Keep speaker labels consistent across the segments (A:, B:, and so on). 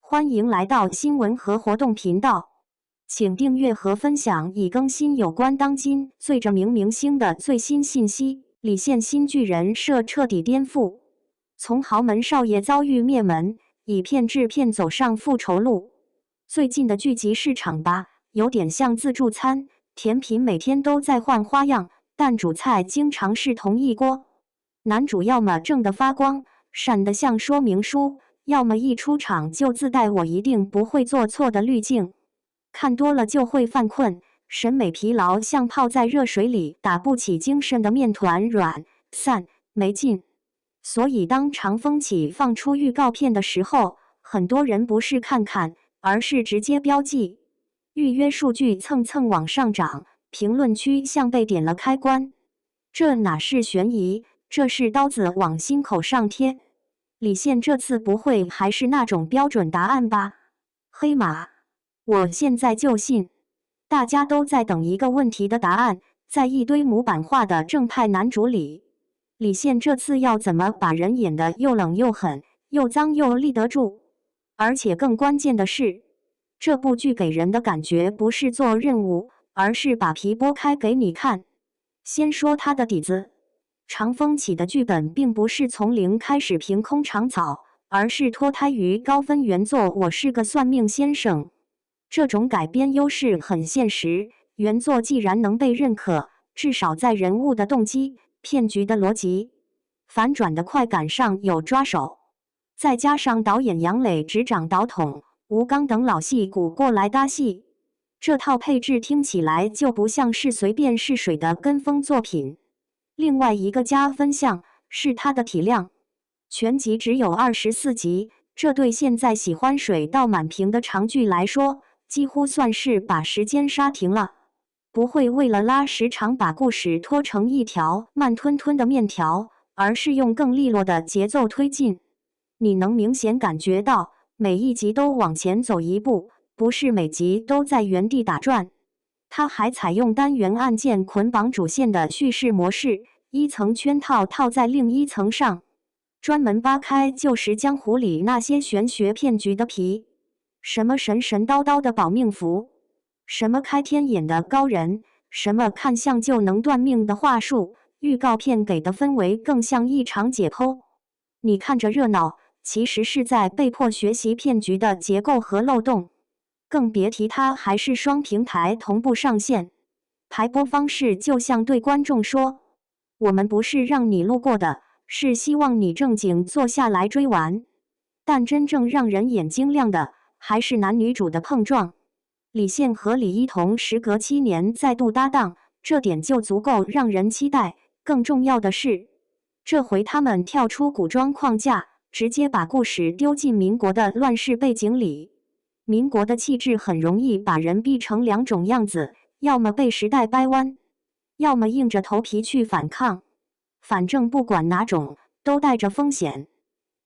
A: 欢迎来到新闻和活动频道，请订阅和分享已更新有关当今最着名明星的最新信息。李现新剧人设彻底颠覆，从豪门少爷遭遇灭门，以骗制片走上复仇路。最近的剧集市场吧，有点像自助餐，甜品每天都在换花样，但主菜经常是同一锅。男主要么正得发光，闪得像说明书，要么一出场就自带我一定不会做错的滤镜，看多了就会犯困，审美疲劳，像泡在热水里打不起精神的面团，软散没劲。所以当长风起放出预告片的时候，很多人不是看看，而是直接标记。预约数据蹭蹭往上涨，评论区像被点了开关。这哪是悬疑，这是刀子往心口上贴。李现这次不会还是那种标准答案吧？黑马，我现在就信。大家都在等一个问题的答案，在一堆模板化的正派男主里，李现这次要怎么把人演得又冷又狠，又脏又立得住？而且更关键的是，这部剧给人的感觉不是做任务，而是把皮剥开给你看。先说他的底子。长风起的剧本并不是从零开始凭空长草，而是脱胎于高分原作《我是个算命先生》。这种改编优势很现实，原作既然能被认可，至少在人物的动机、骗局的逻辑、反转的快感上有抓手。再加上导演杨磊执掌导筒，吴刚等老戏骨过来搭戏，这套配置听起来就不像是随便试水的跟风作品。另外一个加分项是它的体量，全集只有24集，这对现在喜欢水到满屏的长剧来说，几乎算是把时间刹停了。不会为了拉时长把故事拖成一条慢吞吞的面条，而是用更利落的节奏推进。你能明显感觉到每一集都往前走一步，不是每集都在原地打转。它还采用单元案件捆绑主线的叙事模式，一层圈套套在另一层上，专门扒开旧时江湖里那些玄学骗局的皮。什么神神叨叨的保命符，什么开天眼的高人，什么看相就能断命的话术，预告片给的氛围更像一场解剖。你看着热闹，其实是在被迫学习骗局的结构和漏洞。更别提它还是双平台同步上线，排播方式就像对观众说，我们不是让你路过的，是希望你正经坐下来追完。但真正让人眼睛亮的，还是男女主的碰撞。李现和李一桐时隔7年再度搭档，这点就足够让人期待。更重要的是，这回他们跳出古装框架，直接把故事丢进民国的乱世背景里。民国的气质很容易把人逼成两种样子，要么被时代掰弯，要么硬着头皮去反抗。反正不管哪种，都带着风险。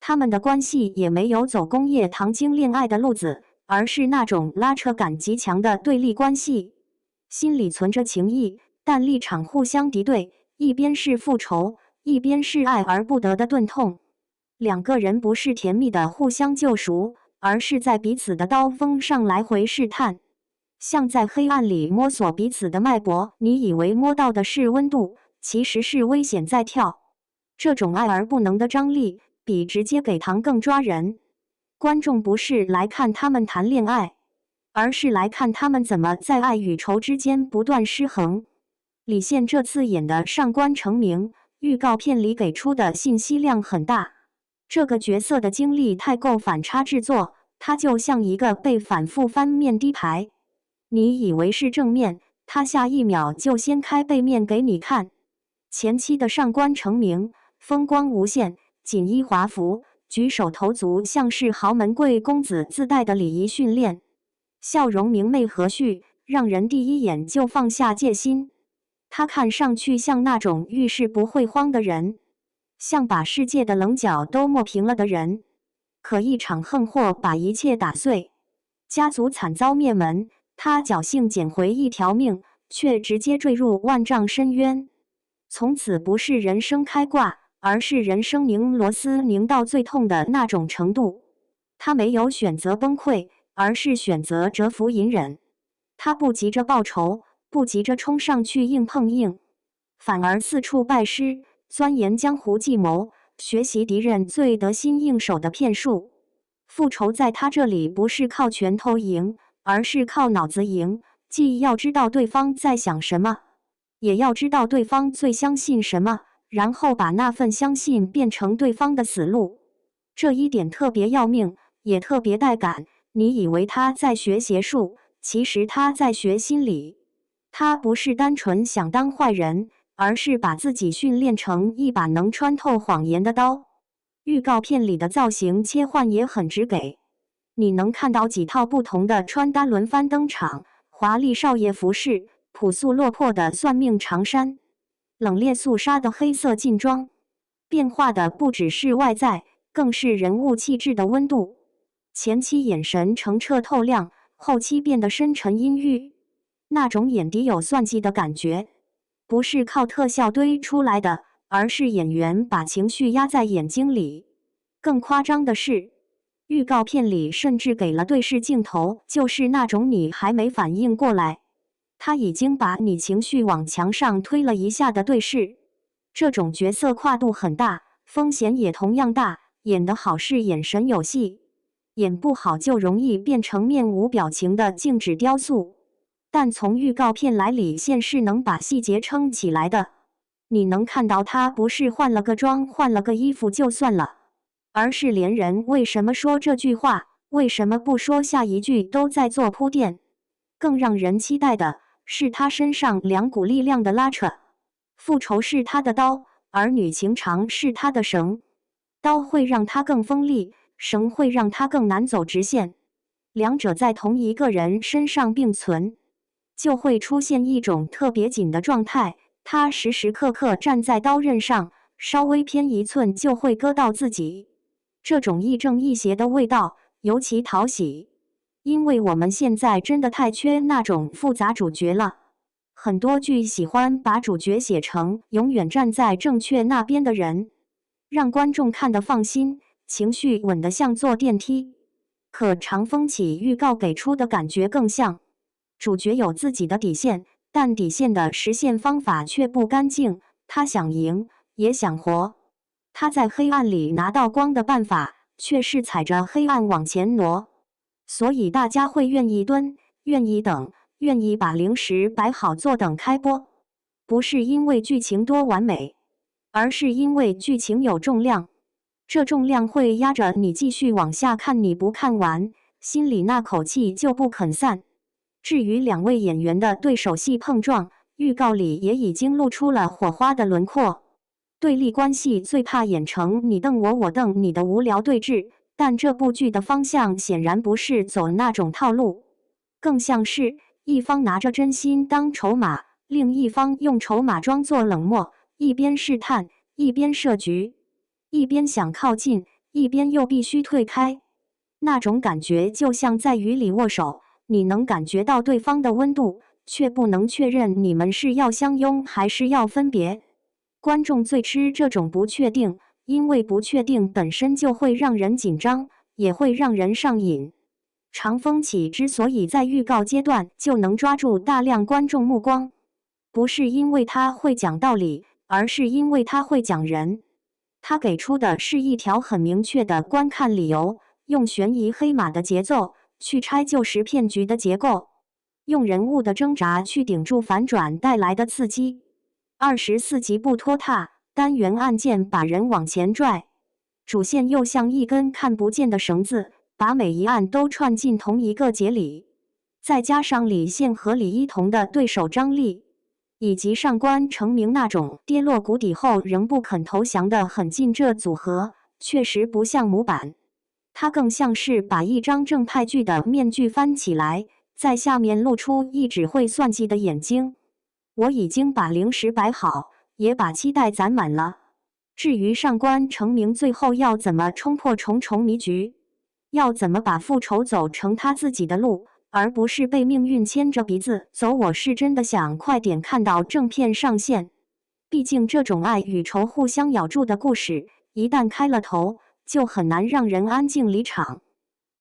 A: 他们的关系也没有走工业糖精恋爱的路子，而是那种拉扯感极强的对立关系，心里存着情谊，但立场互相敌对，一边是复仇，一边是爱而不得的钝痛。两个人不是甜蜜的互相救赎，而是在彼此的刀锋上来回试探，像在黑暗里摸索彼此的脉搏。你以为摸到的是温度，其实是危险在跳。这种爱而不能的张力，比直接给糖更抓人。观众不是来看他们谈恋爱，而是来看他们怎么在爱与仇之间不断失衡。李现这次演的上官成名，预告片里给出的信息量很大。这个角色的经历太够反差制作，他就像一个被反复翻面的牌。你以为是正面，他下一秒就掀开背面给你看。前期的上官成名，风光无限，锦衣华服，举手投足像是豪门贵公子自带的礼仪训练，笑容明媚和煦，让人第一眼就放下戒心。他看上去像那种遇事不会慌的人，像把世界的棱角都磨平了的人。可一场横祸把一切打碎，家族惨遭灭门，他侥幸捡回一条命，却直接坠入万丈深渊。从此不是人生开挂，而是人生拧螺丝拧到最痛的那种程度。他没有选择崩溃，而是选择蛰伏隐忍。他不急着报仇，不急着冲上去硬碰硬，反而四处拜师，钻研江湖计谋，学习敌人最得心应手的骗术。复仇在他这里不是靠拳头赢，而是靠脑子赢，既要知道对方在想什么，也要知道对方最相信什么，然后把那份相信变成对方的死路。这一点特别要命，也特别带感。你以为他在学邪术，其实他在学心理。他不是单纯想当坏人，而是把自己训练成一把能穿透谎言的刀。预告片里的造型切换也很直给，你能看到几套不同的穿搭轮番登场，华丽少爷服饰，朴素落魄的算命长衫，冷冽肃杀的黑色劲装。变化的不只是外在，更是人物气质的温度。前期眼神澄澈透亮，后期变得深沉阴郁，那种眼底有算计的感觉，不是靠特效堆出来的，而是演员把情绪压在眼睛里。更夸张的是，预告片里甚至给了对视镜头，就是那种你还没反应过来，他已经把你情绪往墙上推了一下的对视。这种角色跨度很大，风险也同样大，演得好是眼神有戏，演不好就容易变成面无表情的静止雕塑。但从预告片来里现是能把细节撑起来的，你能看到他不是换了个妆换了个衣服就算了，而是连人为什么说这句话，为什么不说下一句都在做铺垫。更让人期待的是他身上两股力量的拉扯，复仇是他的刀，儿女情长是他的绳。刀会让他更锋利，绳会让他更难走直线。两者在同一个人身上并存，就会出现一种特别紧的状态，他时时刻刻站在刀刃上，稍微偏一寸就会割到自己。这种亦正亦邪的味道尤其讨喜，因为我们现在真的太缺那种复杂主角了。很多剧喜欢把主角写成永远站在正确那边的人，让观众看得放心，情绪稳得像坐电梯。可长风起预告给出的感觉更像，主角有自己的底线，但底线的实现方法却不干净。他想赢，也想活。他在黑暗里拿到光的办法，却是踩着黑暗往前挪。所以大家会愿意蹲，愿意等，愿意把零食摆好坐等开播。不是因为剧情多完美，而是因为剧情有重量。这重量会压着你继续往下看，你不看完，心里那口气就不肯散。至于两位演员的对手戏碰撞，预告里也已经露出了火花的轮廓。对立关系最怕演成你瞪我，我瞪你的无聊对峙，但这部剧的方向显然不是走那种套路，更像是一方拿着真心当筹码，另一方用筹码装作冷漠，一边试探，一边设局，一边想靠近，一边又必须退开。那种感觉就像在雨里握手，你能感觉到对方的温度，却不能确认你们是要相拥还是要分别。观众最吃这种不确定，因为不确定本身就会让人紧张，也会让人上瘾。长风起之所以在预告阶段就能抓住大量观众目光，不是因为他会讲道理，而是因为他会讲人。他给出的是一条很明确的观看理由，用悬疑黑马的节奏去拆旧时骗局的结构，用人物的挣扎去顶住反转带来的刺激。24集不拖沓，单元案件把人往前拽，主线又像一根看不见的绳子，把每一案都串进同一个节里。再加上李现和李一桐的对手张力，以及上官成名那种跌落谷底后仍不肯投降的狠劲，这组合确实不像模板，它更像是把一张正派剧的面具翻起来，在下面露出一只会算计的眼睛。我已经把零食摆好，也把期待攒满了。至于上官成名最后要怎么冲破重重迷局，要怎么把复仇走成他自己的路，而不是被命运牵着鼻子走，我是真的想快点看到正片上线。毕竟这种爱与仇互相咬住的故事，一旦开了头，就很难让人安静离场。